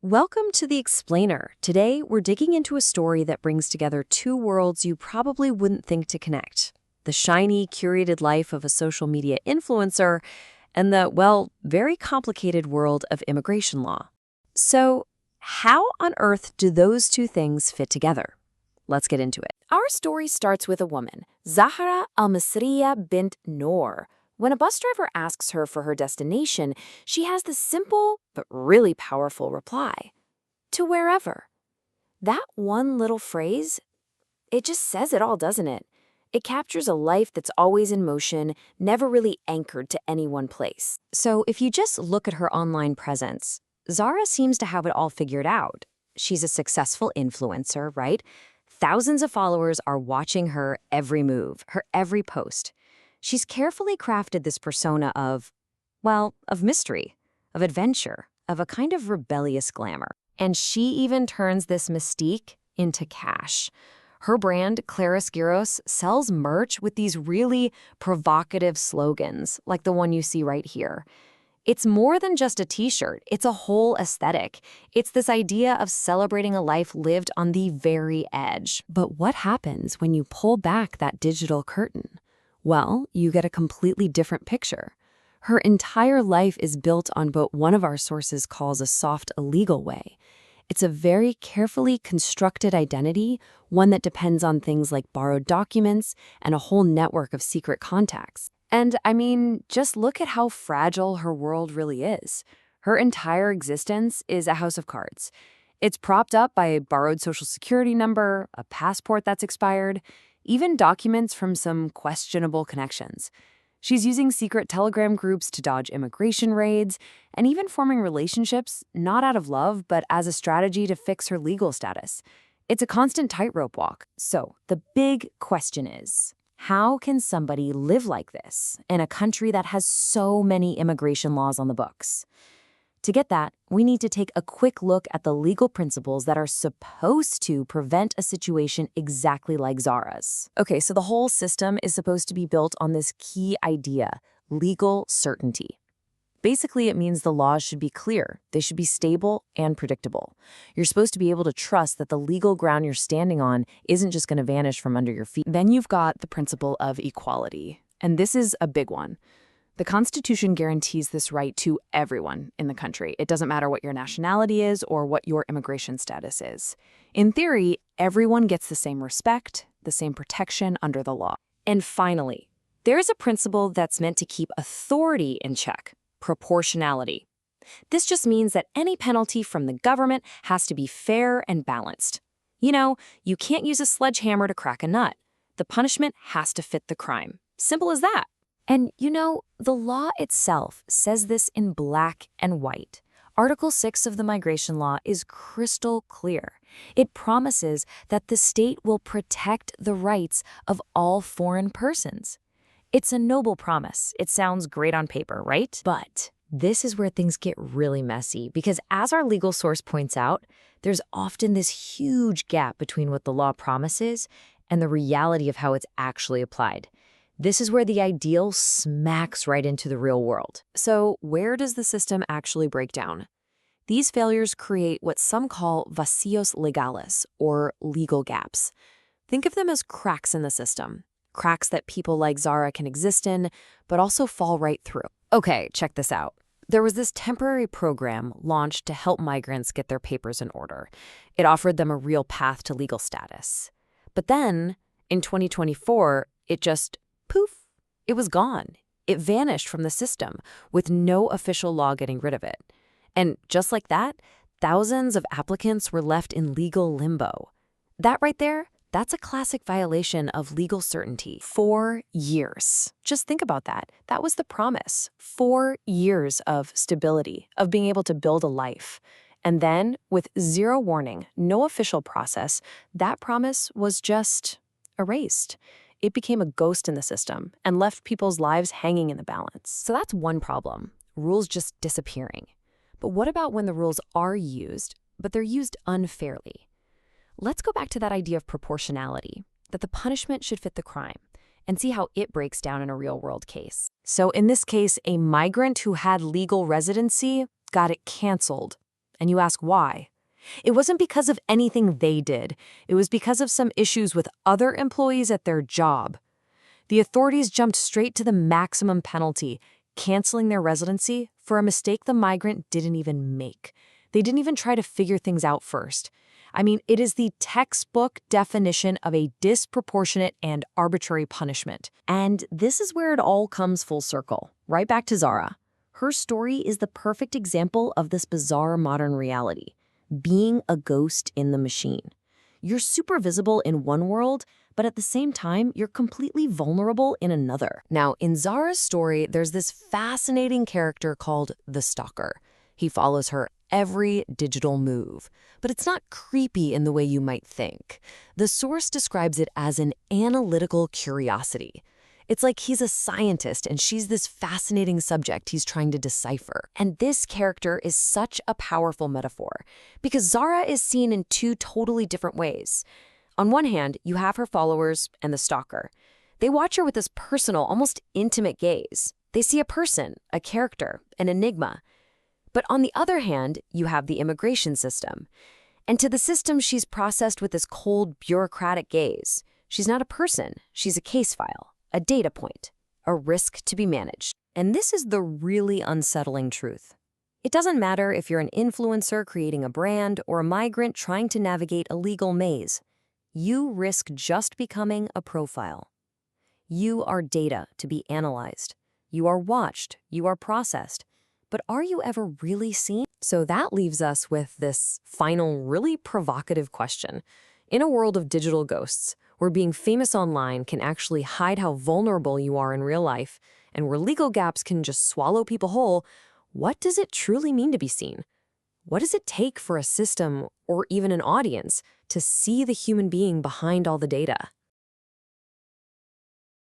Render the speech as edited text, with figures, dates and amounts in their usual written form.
Welcome to The Explainer. Today, we're digging into a story that brings together two worlds you probably wouldn't think to connect. The shiny, curated life of a social media influencer and the, well, very complicated world of immigration law. So, how on earth do those two things fit together? Let's get into it. Our story starts with a woman, Zahra Al-Masriyah bint Noor. When a bus driver asks her for her destination, she has the simple but really powerful reply, to wherever. That one little phrase, it just says it all, doesn't it? It captures a life that's always in motion, never really anchored to any one place. So, if you just look at her online presence, Zahra seems to have it all figured out. She's a successful influencer, right? Thousands of followers are watching her every move, her every post. She's carefully crafted this persona of, well, of mystery, of adventure, of a kind of rebellious glamour. And she even turns this mystique into cash. Her brand, Clarisgyros, sells merch with these really provocative slogans, like the one you see right here. It's more than just a t-shirt, it's a whole aesthetic. It's this idea of celebrating a life lived on the very edge. But what happens when you pull back that digital curtain? Well, you get a completely different picture. Her entire life is built on what one of our sources calls a soft, illegal way. It's a very carefully constructed identity, one that depends on things like borrowed documents and a whole network of secret contacts. And I mean, just look at how fragile her world really is. Her entire existence is a house of cards. It's propped up by a borrowed social security number, a passport that's expired, even documents from some questionable connections. She's using secret Telegram groups to dodge immigration raids, and even forming relationships, not out of love, but as a strategy to fix her legal status. It's a constant tightrope walk. So, the big question is, how can somebody live like this in a country that has so many immigration laws on the books? To get that, we need to take a quick look at the legal principles that are supposed to prevent a situation exactly like Zahra's. Okay, so the whole system is supposed to be built on this key idea, legal certainty. Basically, it means the laws should be clear, they should be stable and predictable. You're supposed to be able to trust that the legal ground you're standing on isn't just going to vanish from under your feet. Then you've got the principle of equality, and this is a big one. The Constitution guarantees this right to everyone in the country. It doesn't matter what your nationality is or what your immigration status is. In theory, everyone gets the same respect, the same protection under the law. And finally, there's a principle that's meant to keep authority in check, proportionality. This just means that any penalty from the government has to be fair and balanced. You know, you can't use a sledgehammer to crack a nut. The punishment has to fit the crime. Simple as that. And, you know, the law itself says this in black and white. Article 6 of the migration law is crystal clear. It promises that the state will protect the rights of all foreign persons. It's a noble promise. It sounds great on paper, right? But this is where things get really messy, because as our legal source points out, there's often this huge gap between what the law promises and the reality of how it's actually applied. This is where the ideal smacks right into the real world. So where does the system actually break down? These failures create what some call vacíos legales, or legal gaps. Think of them as cracks in the system, cracks that people like Zahra can exist in, but also fall right through. Okay, check this out. There was this temporary program launched to help migrants get their papers in order. It offered them a real path to legal status. But then, in 2024, it just poof, it was gone. It vanished from the system with no official law getting rid of it. And just like that, thousands of applicants were left in legal limbo. That right there, that's a classic violation of legal certainty. 4 years. Just think about that. That was the promise. 4 years of stability, of being able to build a life. And then, with zero warning, no official process, that promise was just erased. It became a ghost in the system and left people's lives hanging in the balance. So that's one problem, rules just disappearing. But what about when the rules are used, but they're used unfairly? Let's go back to that idea of proportionality, that the punishment should fit the crime, and see how it breaks down in a real-world case. So in this case, a migrant who had legal residency got it canceled. And you ask why. It wasn't because of anything they did. It was because of some issues with other employees at their job. The authorities jumped straight to the maximum penalty, canceling their residency for a mistake the migrant didn't even make. They didn't even try to figure things out first. I mean, it is the textbook definition of a disproportionate and arbitrary punishment. And this is where it all comes full circle, right back to Zahra. Her story is the perfect example of this bizarre modern reality, being a ghost in the machine. You're super visible in one world, but at the same time, you're completely vulnerable in another. Now, in Zahra's story, there's this fascinating character called the Stalker. He follows her every digital move. But it's not creepy in the way you might think. The source describes it as an analytical curiosity. It's like he's a scientist and she's this fascinating subject he's trying to decipher. And this character is such a powerful metaphor because Zahra is seen in two totally different ways. On one hand, you have her followers and the stalker. They watch her with this personal, almost intimate gaze. They see a person, a character, an enigma. But on the other hand, you have the immigration system. And to the system, she's processed with this cold, bureaucratic gaze. She's not a person. She's a case file, a data point, a risk to be managed. And this is the really unsettling truth. It doesn't matter if you're an influencer creating a brand or a migrant trying to navigate a legal maze. You risk just becoming a profile. You are data to be analyzed. You are watched. You are processed. But are you ever really seen? So that leaves us with this final, really provocative question. In a world of digital ghosts, where being famous online can actually hide how vulnerable you are in real life, and where legal gaps can just swallow people whole, what does it truly mean to be seen? What does it take for a system, or even an audience, to see the human being behind all the data?